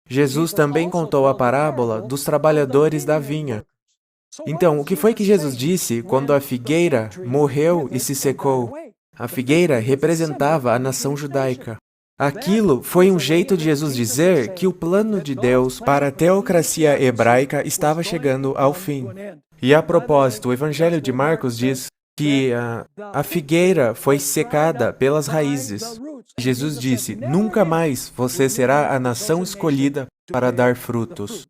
Jesus também contou a parábola dos trabalhadores da vinha. Então, o que foi que Jesus disse quando a figueira morreu e se secou? A figueira representava a nação judaica. Aquilo foi um jeito de Jesus dizer que o plano de Deus para a teocracia hebraica estava chegando ao fim. E a propósito, o Evangelho de Marcos diz que a figueira foi secada pelas raízes. Jesus disse: Nunca mais você será a nação escolhida para dar frutos.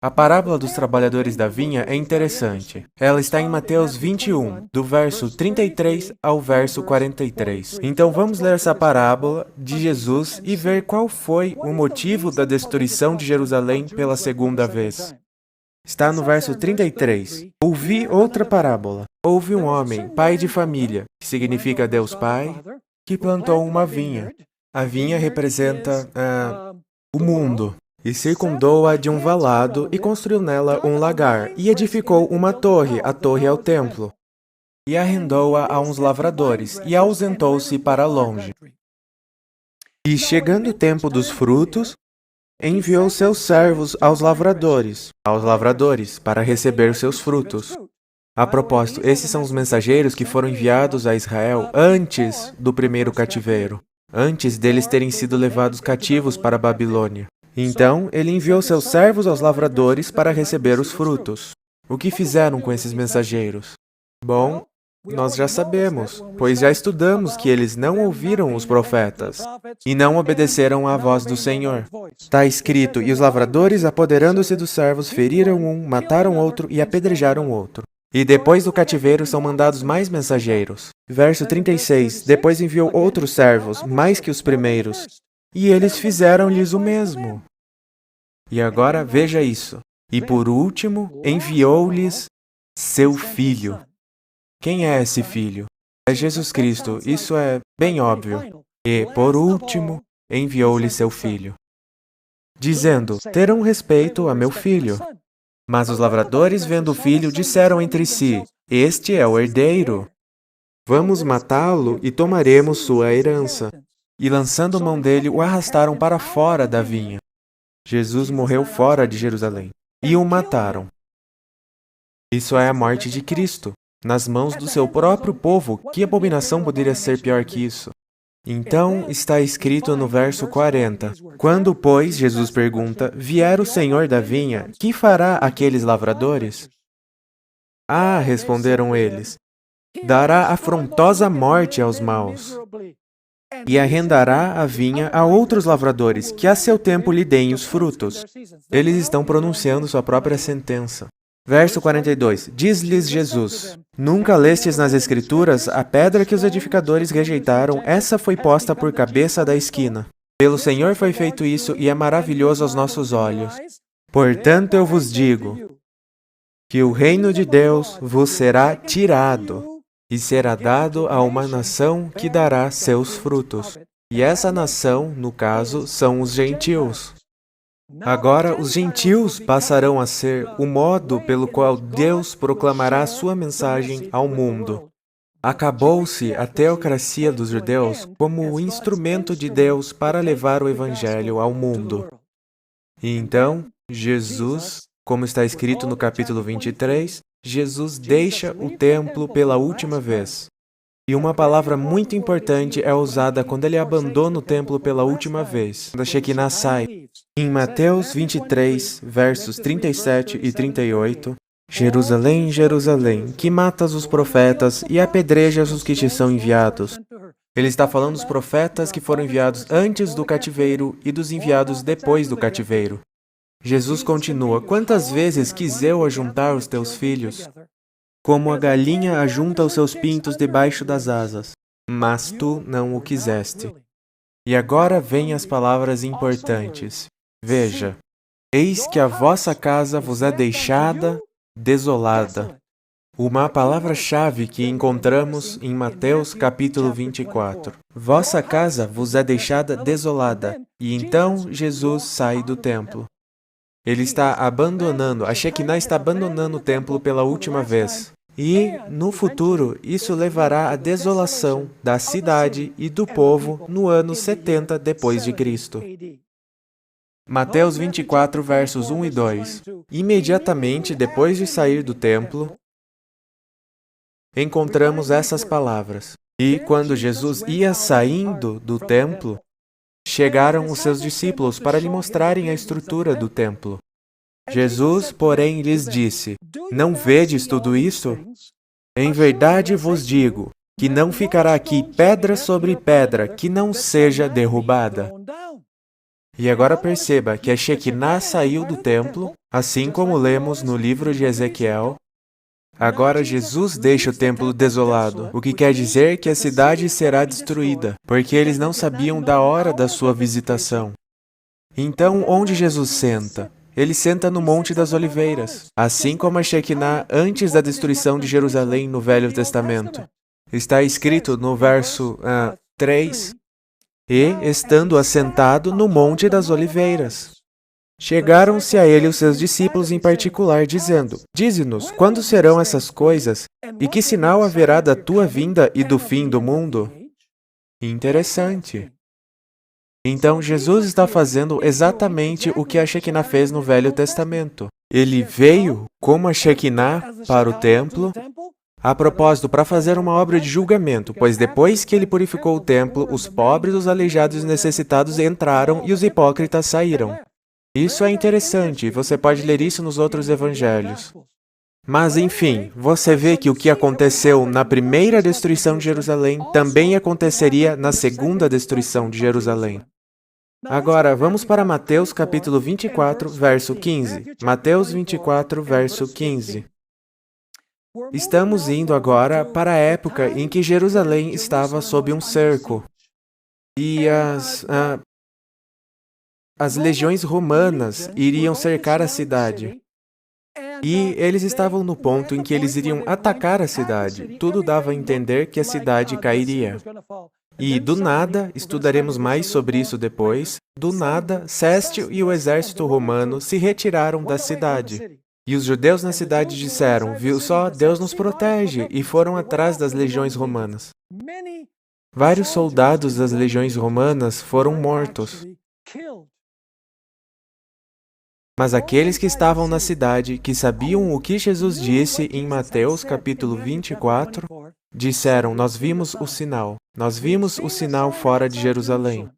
A parábola dos trabalhadores da vinha é interessante. Ela está em Mateus 21, do verso 33 ao verso 43. Então vamos ler essa parábola de Jesus e ver qual foi o motivo da destruição de Jerusalém pela segunda vez. Está no verso 33. Ouvi outra parábola. Houve um homem, pai de família, que significa Deus Pai, que plantou uma vinha. A vinha representa o mundo. E circundou-a de um valado e construiu nela um lagar, e edificou uma torre, a torre é o templo, e arrendou-a a uns lavradores, e ausentou-se para longe. E chegando o tempo dos frutos, enviou seus servos aos lavradores, para receber seus frutos. A propósito, esses são os mensageiros que foram enviados a Israel antes do primeiro cativeiro, antes deles terem sido levados cativos para a Babilônia. Então, ele enviou seus servos aos lavradores para receber os frutos. O que fizeram com esses mensageiros? Bom, nós já sabemos, pois já estudamos que eles não ouviram os profetas e não obedeceram à voz do Senhor. Está escrito: E os lavradores, apoderando-se dos servos, feriram um, mataram outro e apedrejaram outro. E depois do cativeiro são mandados mais mensageiros. Verso 36. Depois enviou outros servos, mais que os primeiros. E eles fizeram-lhes o mesmo. E agora veja isso. E por último, enviou-lhes seu filho. Quem é esse filho? É Jesus Cristo, isso é bem óbvio. E, por último, enviou-lhe seu filho, dizendo: terão respeito a meu filho. Mas os lavradores, vendo o filho, disseram entre si: este é o herdeiro. Vamos matá-lo e tomaremos sua herança. E lançando mão dele, o arrastaram para fora da vinha. Jesus morreu fora de Jerusalém. E o mataram. Isso é a morte de Cristo, nas mãos do seu próprio povo. Que abominação poderia ser pior que isso? Então está escrito no verso 40. Quando, pois, Jesus pergunta: vier o Senhor da vinha, que fará aqueles lavradores? Ah, responderam eles, dará afrontosa morte aos maus, e arrendará a vinha a outros lavradores, que a seu tempo lhe deem os frutos. Eles estão pronunciando sua própria sentença. Verso 42. Diz-lhes Jesus: nunca lestes nas Escrituras a pedra que os edificadores rejeitaram, essa foi posta por cabeça da esquina. Pelo Senhor foi feito isso, e é maravilhoso aos nossos olhos. Portanto eu vos digo que o reino de Deus vos será tirado, e será dado a uma nação que dará seus frutos. E essa nação, no caso, são os gentios. Agora, os gentios passarão a ser o modo pelo qual Deus proclamará sua mensagem ao mundo. Acabou-se a teocracia dos judeus como o instrumento de Deus para levar o evangelho ao mundo. E então, Jesus, como está escrito no capítulo 23, Jesus deixa o templo pela última vez. E uma palavra muito importante é usada quando ele abandona o templo pela última vez, quando a Shekinah sai. Em Mateus 23, versos 37 e 38, Jerusalém, Jerusalém, que matas os profetas e apedrejas os que te são enviados. Ele está falando dos profetas que foram enviados antes do cativeiro e dos enviados depois do cativeiro. Jesus continua: quantas vezes quis eu ajuntar os teus filhos, como a galinha ajunta os seus pintos debaixo das asas, mas tu não o quiseste. E agora vêm as palavras importantes. Veja, eis que a vossa casa vos é deixada desolada. Uma palavra-chave que encontramos em Mateus capítulo 24. Vossa casa vos é deixada desolada. E então Jesus sai do templo. Ele está abandonando, a Shekinah está abandonando o templo pela última vez. E, no futuro, isso levará à desolação da cidade e do povo no ano 70 depois de Cristo. Mateus 24, versos 1 e 2. Imediatamente depois de sair do templo, encontramos essas palavras. E, quando Jesus ia saindo do templo, chegaram os seus discípulos para lhe mostrarem a estrutura do templo. Jesus, porém, lhes disse: não vedes tudo isso? Em verdade vos digo que não ficará aqui pedra sobre pedra que não seja derrubada. E agora perceba que a Shekinah saiu do templo, assim como lemos no livro de Ezequiel. Agora Jesus deixa o templo desolado, o que quer dizer que a cidade será destruída, porque eles não sabiam da hora da sua visitação. Então, onde Jesus senta? Ele senta no Monte das Oliveiras, assim como a Shekinah antes da destruição de Jerusalém no Velho Testamento. Está escrito no verso 3, e, estando assentado no Monte das Oliveiras, chegaram-se a ele os seus discípulos em particular, dizendo: dize-nos, quando serão essas coisas, e que sinal haverá da tua vinda e do fim do mundo? Interessante. Então, Jesus está fazendo exatamente o que a Shekinah fez no Velho Testamento. Ele veio como a Shekinah para o templo, a propósito, para fazer uma obra de julgamento, pois depois que ele purificou o templo, os pobres, os aleijados e os necessitados entraram e os hipócritas saíram. Isso é interessante, e você pode ler isso nos outros evangelhos. Mas, enfim, você vê que o que aconteceu na primeira destruição de Jerusalém também aconteceria na segunda destruição de Jerusalém. Agora, vamos para Mateus capítulo 24, verso 15. Mateus 24, verso 15. Estamos indo agora para a época em que Jerusalém estava sob um cerco. E as legiões romanas iriam cercar a cidade. E eles estavam no ponto em que eles iriam atacar a cidade. Tudo dava a entender que a cidade cairia. E, do nada, estudaremos mais sobre isso depois, do nada, Sestio e o exército romano se retiraram da cidade. E os judeus na cidade disseram, viu só, Deus nos protege, e foram atrás das legiões romanas. Vários soldados das legiões romanas foram mortos. Mas aqueles que estavam na cidade, que sabiam o que Jesus disse em Mateus capítulo 24, disseram, nós vimos o sinal. Nós vimos o sinal fora de Jerusalém.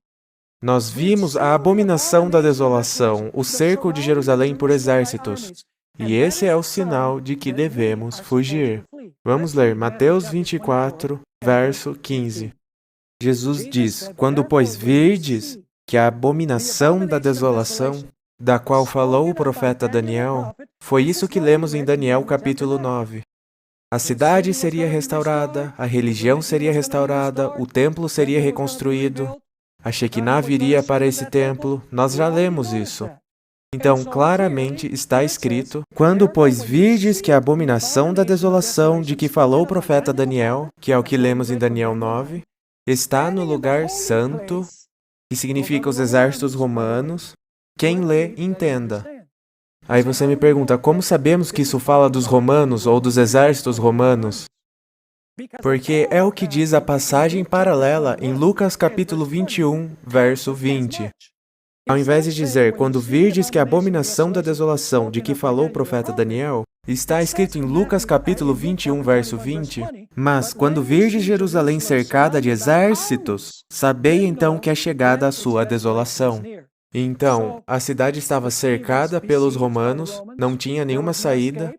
Nós vimos a abominação da desolação, o cerco de Jerusalém por exércitos. E esse é o sinal de que devemos fugir. Vamos ler Mateus 24, verso 15. Jesus diz, quando, pois, virdes que a abominação da desolação, da qual falou o profeta Daniel, foi isso que lemos em Daniel capítulo 9. A cidade seria restaurada, a religião seria restaurada, o templo seria reconstruído, a Shekinah viria para esse templo, nós já lemos isso. Então, claramente está escrito, quando, pois, virdes que a abominação da desolação de que falou o profeta Daniel, que é o que lemos em Daniel 9, está no lugar santo, que significa os exércitos romanos, quem lê, entenda. Aí você me pergunta, como sabemos que isso fala dos romanos ou dos exércitos romanos? Porque é o que diz a passagem paralela em Lucas capítulo 21, verso 20. Ao invés de dizer, quando virdes que a abominação da desolação de que falou o profeta Daniel, está escrito em Lucas capítulo 21, verso 20, mas quando virdes Jerusalém cercada de exércitos, sabei então que é chegada a sua desolação. Então, a cidade estava cercada pelos romanos, não tinha nenhuma saída.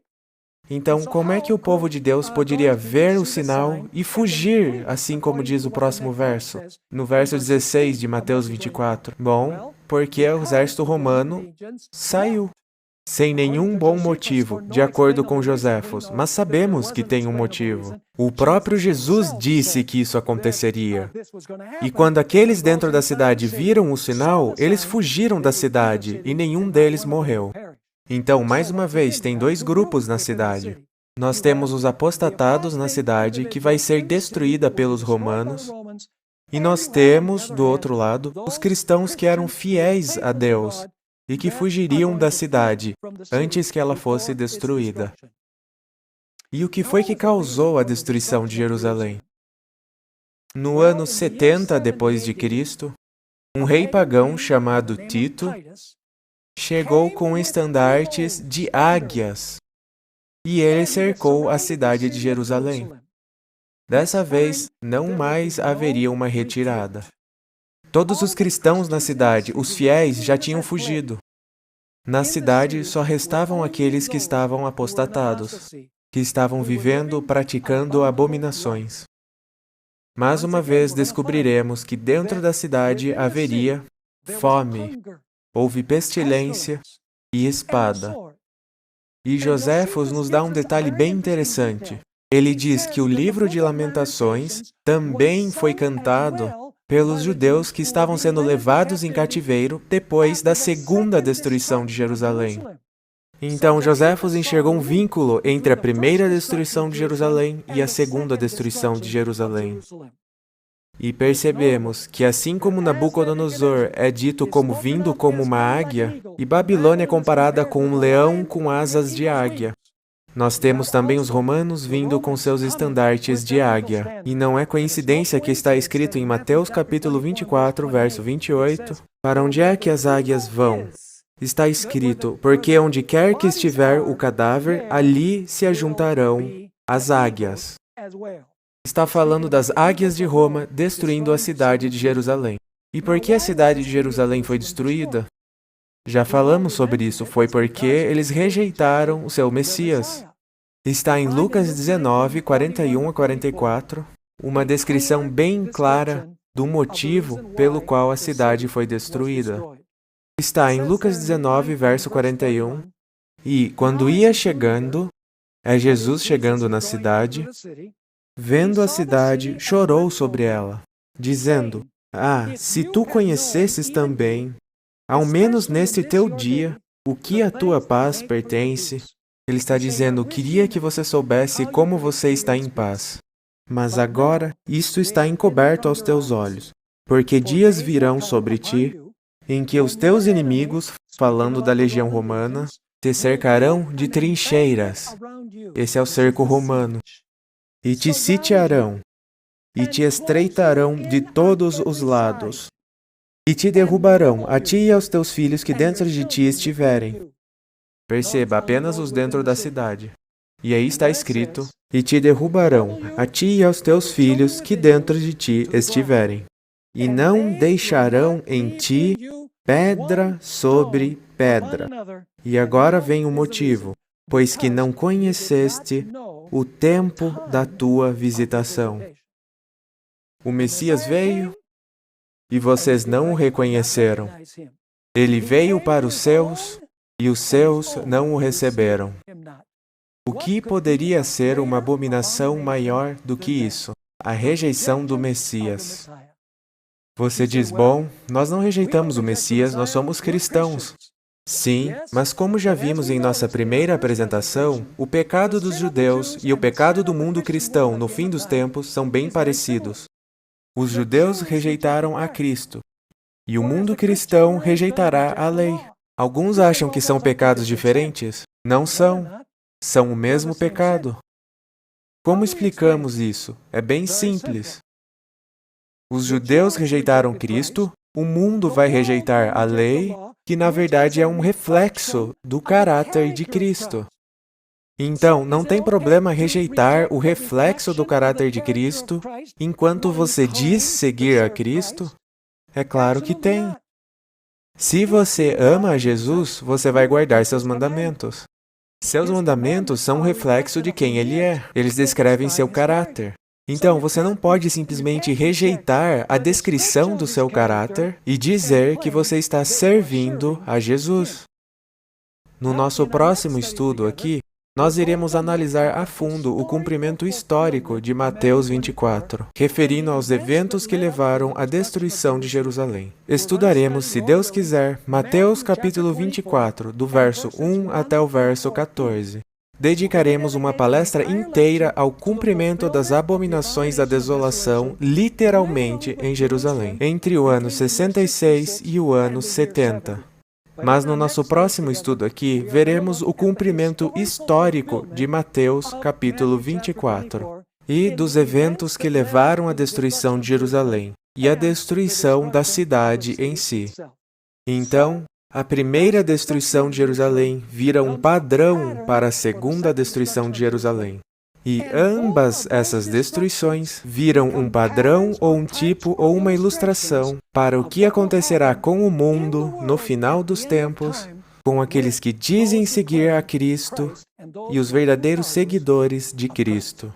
Então, como é que o povo de Deus poderia ver o sinal e fugir, assim como diz o próximo verso? No verso 16 de Mateus 24. Bom, porque o exército romano saiu. Sem nenhum bom motivo, de acordo com Joséfos, mas sabemos que tem um motivo. O próprio Jesus disse que isso aconteceria. E quando aqueles dentro da cidade viram o sinal, eles fugiram da cidade e nenhum deles morreu. Então, mais uma vez, tem dois grupos na cidade. Nós temos os apostatados na cidade, que vai ser destruída pelos romanos, e nós temos, do outro lado, os cristãos que eram fiéis a Deus e que fugiriam da cidade antes que ela fosse destruída. E o que foi que causou a destruição de Jerusalém? No ano 70 depois de Cristo, um rei pagão chamado Tito chegou com estandartes de águias e ele cercou a cidade de Jerusalém. Dessa vez, não mais haveria uma retirada. Todos os cristãos na cidade, os fiéis, já tinham fugido. Na cidade só restavam aqueles que estavam apostatados, que estavam vivendo, praticando abominações. Mais uma vez descobriremos que dentro da cidade haveria fome, houve pestilência e espada. E Joséfos nos dá um detalhe bem interessante. Ele diz que o livro de Lamentações também foi cantado pelos judeus que estavam sendo levados em cativeiro depois da segunda destruição de Jerusalém. Então, Joséfos enxergou um vínculo entre a primeira destruição de Jerusalém e a segunda destruição de Jerusalém. E percebemos que assim como Nabucodonosor é dito como vindo como uma águia, e Babilônia é comparada com um leão com asas de águia, nós temos também os romanos vindo com seus estandartes de águia. E não é coincidência que está escrito em Mateus capítulo 24, verso 28, para onde é que as águias vão? Está escrito, porque onde quer que estiver o cadáver, ali se ajuntarão as águias. Está falando das águias de Roma destruindo a cidade de Jerusalém. E por que a cidade de Jerusalém foi destruída? Já falamos sobre isso, foi porque eles rejeitaram o seu Messias. Está em Lucas 19, 41 a 44, uma descrição bem clara do motivo pelo qual a cidade foi destruída. Está em Lucas 19, verso 41, e quando ia chegando, é Jesus chegando na cidade, vendo a cidade, chorou sobre ela, dizendo, se tu conhecesses também, ao menos neste teu dia, o que à tua paz pertence. Ele está dizendo, queria que você soubesse como você está em paz. Mas agora isto está encoberto aos teus olhos, porque dias virão sobre ti, em que os teus inimigos, falando da legião romana, te cercarão de trincheiras. Esse é o cerco romano. E te sitiarão, e te estreitarão de todos os lados, e te derrubarão, a ti e aos teus filhos que dentro de ti estiverem. Perceba, apenas os dentro da cidade. E aí está escrito, e te derrubarão, a ti e aos teus filhos que dentro de ti estiverem. E não deixarão em ti pedra sobre pedra. E agora vem o motivo, pois que não conheceste o tempo da tua visitação. O Messias veio e vocês não o reconheceram. Ele veio para os seus e os seus não o receberam. O que poderia ser uma abominação maior do que isso? A rejeição do Messias. Você diz, bom, nós não rejeitamos o Messias, nós somos cristãos. Sim, mas como já vimos em nossa primeira apresentação, o pecado dos judeus e o pecado do mundo cristão no fim dos tempos são bem parecidos. Os judeus rejeitaram a Cristo, e o mundo cristão rejeitará a lei. Alguns acham que são pecados diferentes? Não são. São o mesmo pecado. Como explicamos isso? É bem simples. Os judeus rejeitaram Cristo, o mundo vai rejeitar a lei, que na verdade é um reflexo do caráter de Cristo. Então, não tem problema rejeitar o reflexo do caráter de Cristo enquanto você diz seguir a Cristo? É claro que tem. Se você ama a Jesus, você vai guardar seus mandamentos. Seus mandamentos são um reflexo de quem Ele é. Eles descrevem seu caráter. Então, você não pode simplesmente rejeitar a descrição do seu caráter e dizer que você está servindo a Jesus. No nosso próximo estudo aqui, nós iremos analisar a fundo o cumprimento histórico de Mateus 24, referindo aos eventos que levaram à destruição de Jerusalém. Estudaremos, se Deus quiser, Mateus capítulo 24, do verso 1 até o verso 14. Dedicaremos uma palestra inteira ao cumprimento das abominações da desolação, literalmente, em Jerusalém, entre o ano 66 e o ano 70. Mas no nosso próximo estudo aqui, veremos o cumprimento histórico de Mateus, capítulo 24, e dos eventos que levaram à destruição de Jerusalém, e à destruição da cidade em si. Então, a primeira destruição de Jerusalém vira um padrão para a segunda destruição de Jerusalém. E ambas essas destruições viram um padrão ou um tipo ou uma ilustração para o que acontecerá com o mundo no final dos tempos, com aqueles que dizem seguir a Cristo e os verdadeiros seguidores de Cristo.